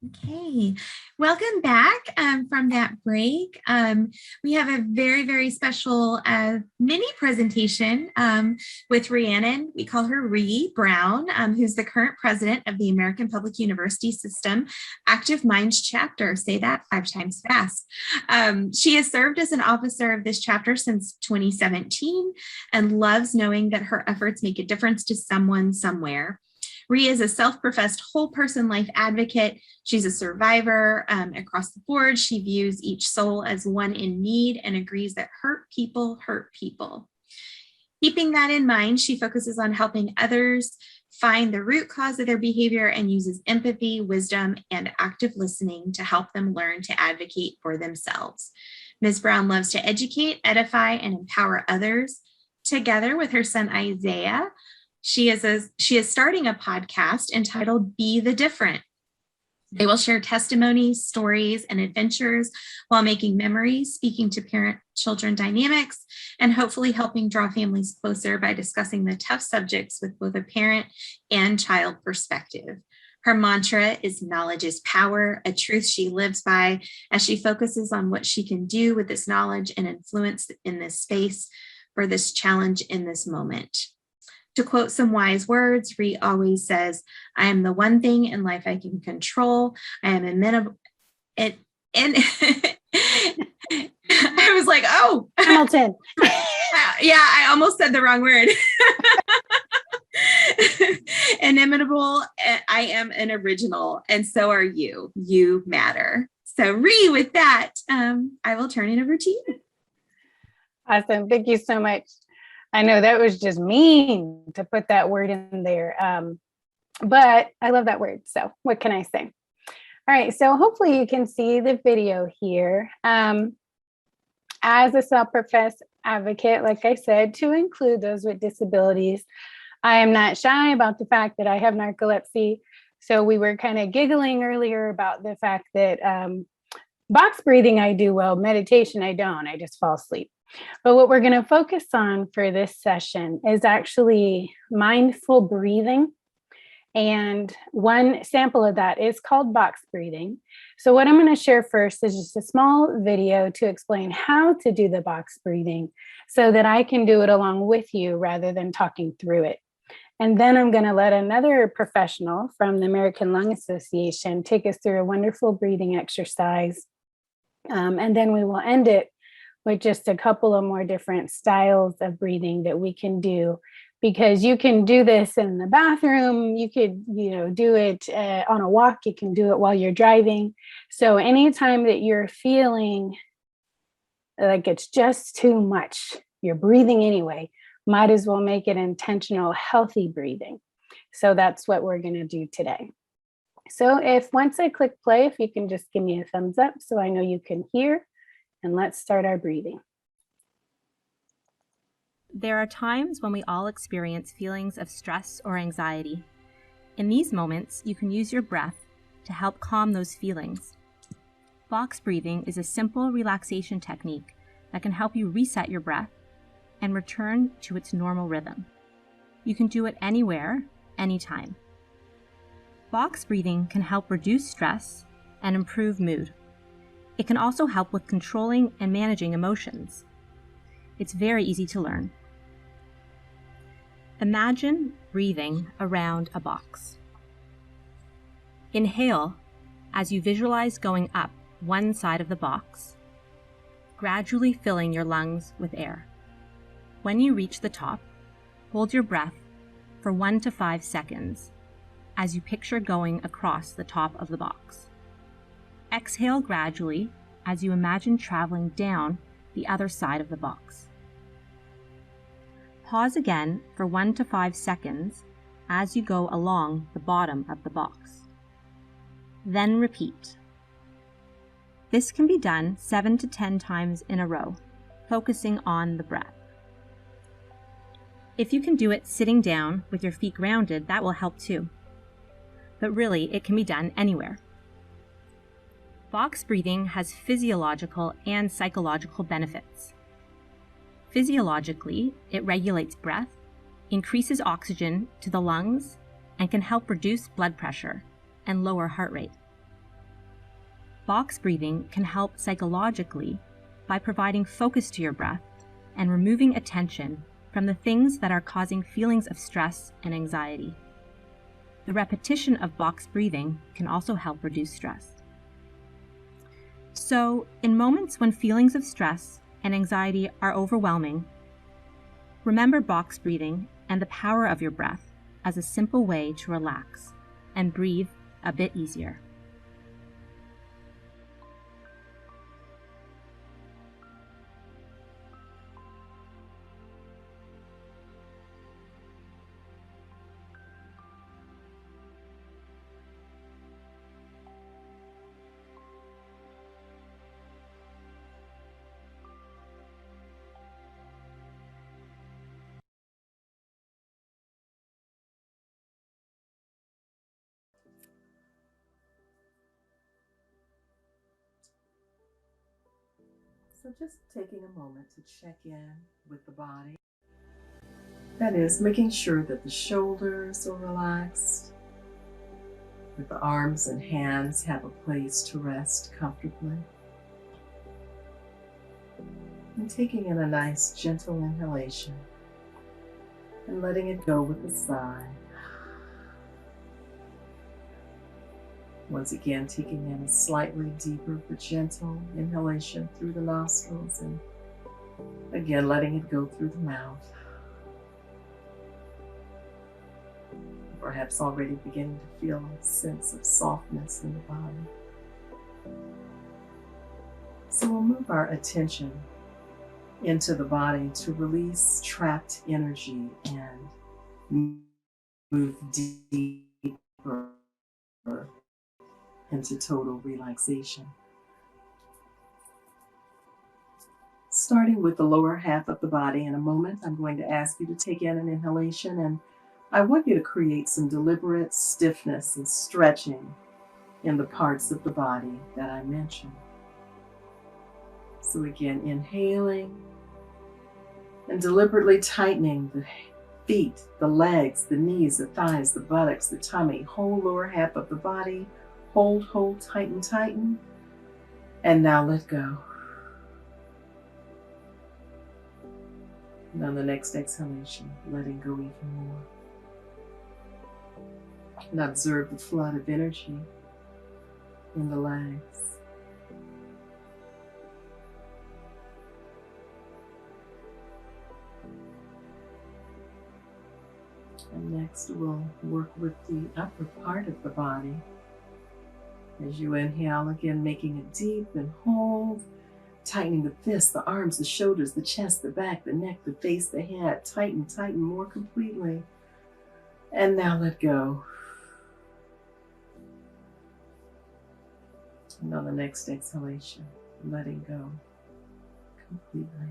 Okay, welcome back from that break. We have a very, very special mini presentation with Rhiannon. We call her Rhi Brown, who's the current president of the American Public University System Active Minds chapter. Say that 5 times fast. She has served as an officer of this chapter since 2017 and loves knowing that her efforts make a difference to someone somewhere. Rhi is a self-professed whole person life advocate. She's a survivor across the board. She views each soul as one in need and agrees that hurt people hurt people. Keeping that in mind, she focuses on helping others find the root cause of their behavior and uses empathy, wisdom, and active listening to help them learn to advocate for themselves. Ms. Brown loves to educate, edify, and empower others. Together with her son Isaiah, she is starting a podcast entitled Be the Different. They will share testimonies, stories, and adventures while making memories, speaking to parent-children dynamics, and hopefully helping draw families closer by discussing the tough subjects with both a parent and child perspective. Her mantra is knowledge is power, a truth she lives by as she focuses on what she can do with this knowledge and influence in this space for this challenge in this moment. To quote some wise words, Rhi always says, I am the one thing in life I can control. I am amenable. And I was like, oh. Hamilton. Yeah, I almost said the wrong word. Inimitable. I am an original, and so are you. You matter. So Rhi, with that, I will turn it over to you. Awesome. Thank you so much. I know that was just mean to put that word in there, but I love that word. So what can I say? All right. So hopefully you can see the video here. As a self-professed advocate, like I said, to include those with disabilities, I am not shy about the fact that I have narcolepsy. So we were kind of giggling earlier about the fact that box breathing, I do well, meditation, I don't, I just fall asleep. But what we're going to focus on for this session is actually mindful breathing. And one sample of that is called box breathing. So what I'm going to share first is just a small video to explain how to do the box breathing so that I can do it along with you rather than talking through it. And then I'm going to let another professional from the American Lung Association take us through a wonderful breathing exercise. And then we will end it with just a couple of more different styles of breathing that we can do, because you can do this in the bathroom, you could, do it on a walk, you can do it while you're driving. So anytime that you're feeling like it's just too much, you're breathing anyway, might as well make it intentional, healthy breathing. So that's what we're going to do today. So once I click play, if you can just give me a thumbs up so I know you can hear. And let's start our breathing. There are times when we all experience feelings of stress or anxiety. In these moments, you can use your breath to help calm those feelings. Box breathing is a simple relaxation technique that can help you reset your breath and return to its normal rhythm. You can do it anywhere, anytime. Box breathing can help reduce stress and improve mood. It can also help with controlling and managing emotions. It's very easy to learn. Imagine breathing around a box. Inhale as you visualize going up one side of the box, gradually filling your lungs with air. When you reach the top, hold your breath for 1 to 5 seconds as you picture going across the top of the box. Exhale gradually as you imagine traveling down the other side of the box. Pause again for 1 to 5 seconds as you go along the bottom of the box. Then repeat. This can be done 7 to 10 times in a row, focusing on the breath. If you can do it sitting down with your feet grounded, that will help too. But really, it can be done anywhere. Box breathing has physiological and psychological benefits. Physiologically, it regulates breath, increases oxygen to the lungs, and can help reduce blood pressure and lower heart rate. Box breathing can help psychologically by providing focus to your breath and removing attention from the things that are causing feelings of stress and anxiety. The repetition of box breathing can also help reduce stress. So, in moments when feelings of stress and anxiety are overwhelming, remember box breathing and the power of your breath as a simple way to relax and breathe a bit easier. So just taking a moment to check in with the body. That is, making sure that the shoulders are relaxed, that the arms and hands have a place to rest comfortably. And taking in a nice gentle inhalation and letting it go with a sigh. Once again, taking in a slightly deeper but gentle inhalation through the nostrils and again letting it go through the mouth. Perhaps already beginning to feel a sense of softness in the body. So we'll move our attention into the body to release trapped energy and move deeper into total relaxation. Starting with the lower half of the body, in a moment, I'm going to ask you to take in an inhalation, and I want you to create some deliberate stiffness and stretching in the parts of the body that I mentioned. So again, inhaling and deliberately tightening the feet, the legs, the knees, the thighs, the buttocks, the tummy, whole lower half of the body. Hold, hold, tighten, tighten. And now let go. And on the next exhalation, letting go even more. And observe the flood of energy in the legs. And next we'll work with the upper part of the body. As you inhale, again making it deep and hold, tightening the fists, the arms, the shoulders, the chest, the back, the neck, the face, the head. Tighten, tighten more completely. And now let go. And on the next exhalation, letting go completely.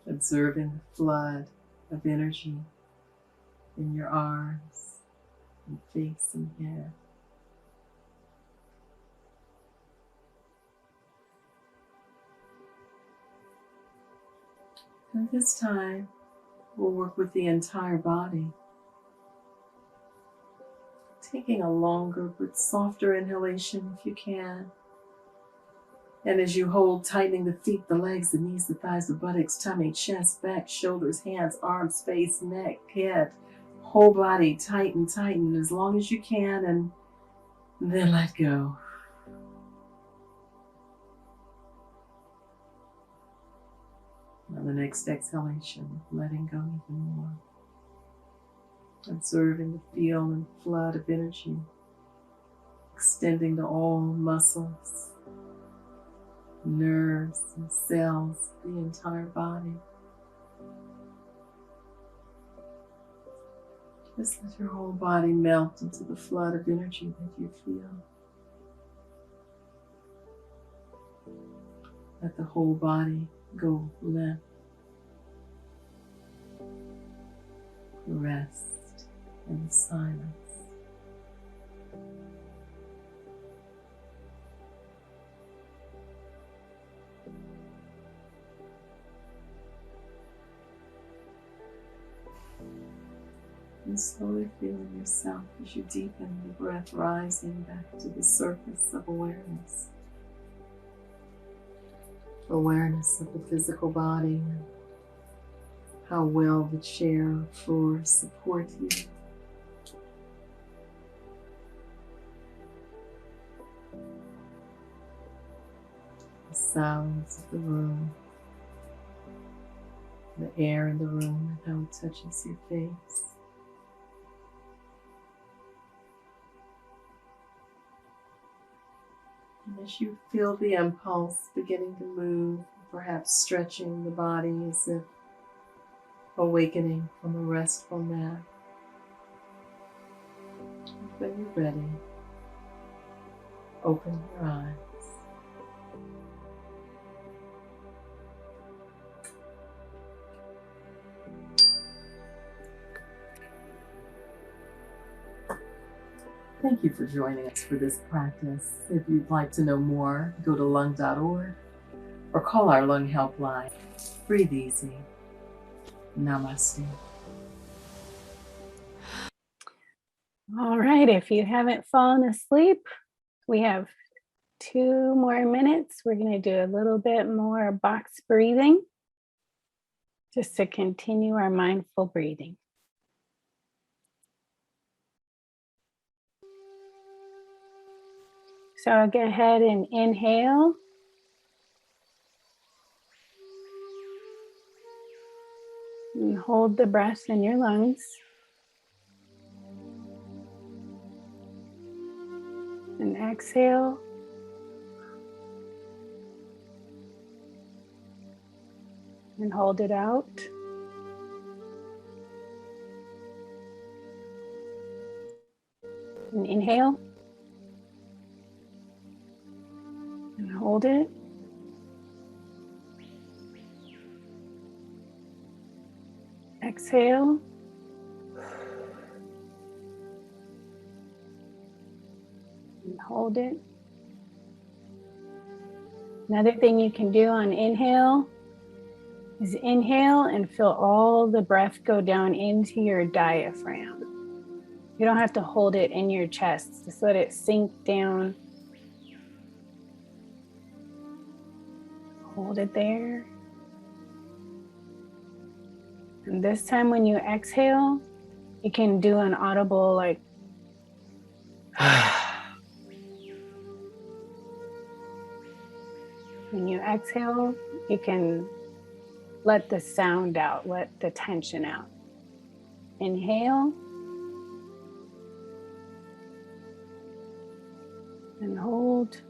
Observing the flood of energy in your arms and face and head. And this time, we'll work with the entire body. Taking a longer but softer inhalation if you can. And as you hold, tightening the feet, the legs, the knees, the thighs, the buttocks, tummy, chest, back, shoulders, hands, arms, face, neck, head, whole body, tighten, tighten as long as you can, and then let go. On the next exhalation, letting go even more. Observing the feel and flood of energy, extending to all muscles, nerves and cells, the entire body. Just let your whole body melt into the flood of energy that you feel. Let the whole body go limp. Rest in the silence. And slowly feeling yourself as you deepen the breath, rising back to the surface of awareness. Awareness of the physical body and how well the chair or floor support you. The sounds of the room, the air in the room and how it touches your face. And as you feel the impulse beginning to move, perhaps stretching the body as if awakening from a restful nap, when you're ready, open your eyes. Thank you for joining us for this practice. If you'd like to know more, go to lung.org or call our lung helpline. Breathe easy. Namaste. All right, if you haven't fallen asleep, we have 2 more minutes. We're going to do a little bit more box breathing just to continue our mindful breathing. So I'll go ahead and inhale. And hold the breath in your lungs. And exhale. And hold it out. And inhale. And hold it. Exhale. And hold it. Another thing you can do on inhale is inhale and feel all the breath go down into your diaphragm. You don't have to hold it in your chest. Just let it sink down. Hold it there. And this time when you exhale, you can do an audible like when you exhale, you can let the sound out, let the tension out. Inhale. And hold.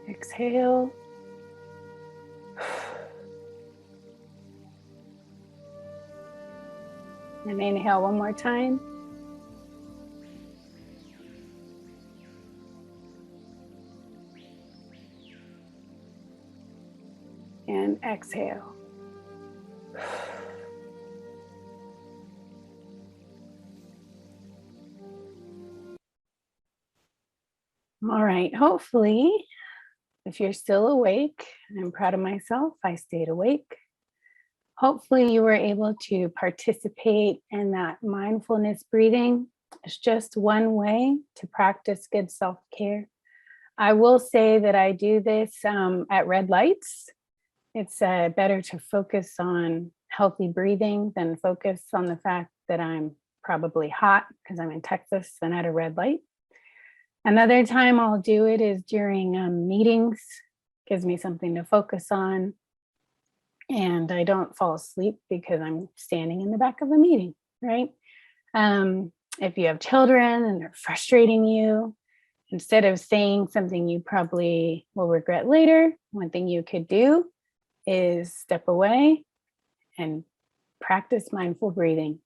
Exhale. And inhale one more time. And exhale. All right, hopefully, if you're still awake, I'm proud of myself, I stayed awake. Hopefully you were able to participate in that mindfulness breathing. It's just one way to practice good self-care. I will say that I do this at red lights. It's better to focus on healthy breathing than focus on the fact that I'm probably hot because I'm in Texas and at a red light. Another time I'll do it is during meetings. Gives me something to focus on. And I don't fall asleep because I'm standing in the back of a meeting, right? If you have children and they're frustrating you, instead of saying something you probably will regret later, one thing you could do is step away and practice mindful breathing.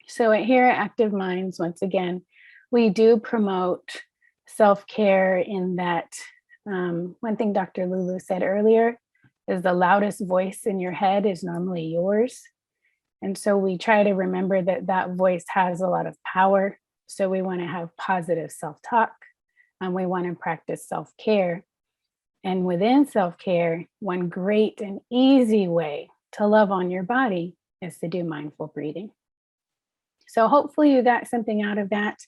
So here at Active Minds, once again, we do promote self-care in that one thing Dr. Lulu said earlier is the loudest voice in your head is normally yours. And so we try to remember that that voice has a lot of power. So we want to have positive self-talk and we want to practice self-care. And within self-care, one great and easy way to love on your body is to do mindful breathing. So hopefully you got something out of that.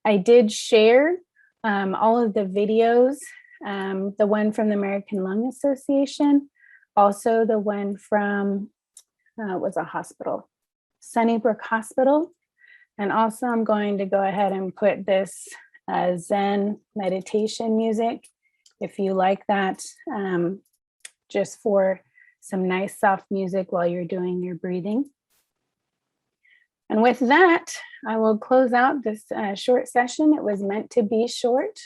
I did share all of the videos, the one from the American Lung Association, also the one from, was a hospital, Sunnybrook Hospital. And also I'm going to go ahead and put this Zen meditation music, if you like that, just for some nice soft music while you're doing your breathing. And with that, I will close out this short session. It was meant to be short.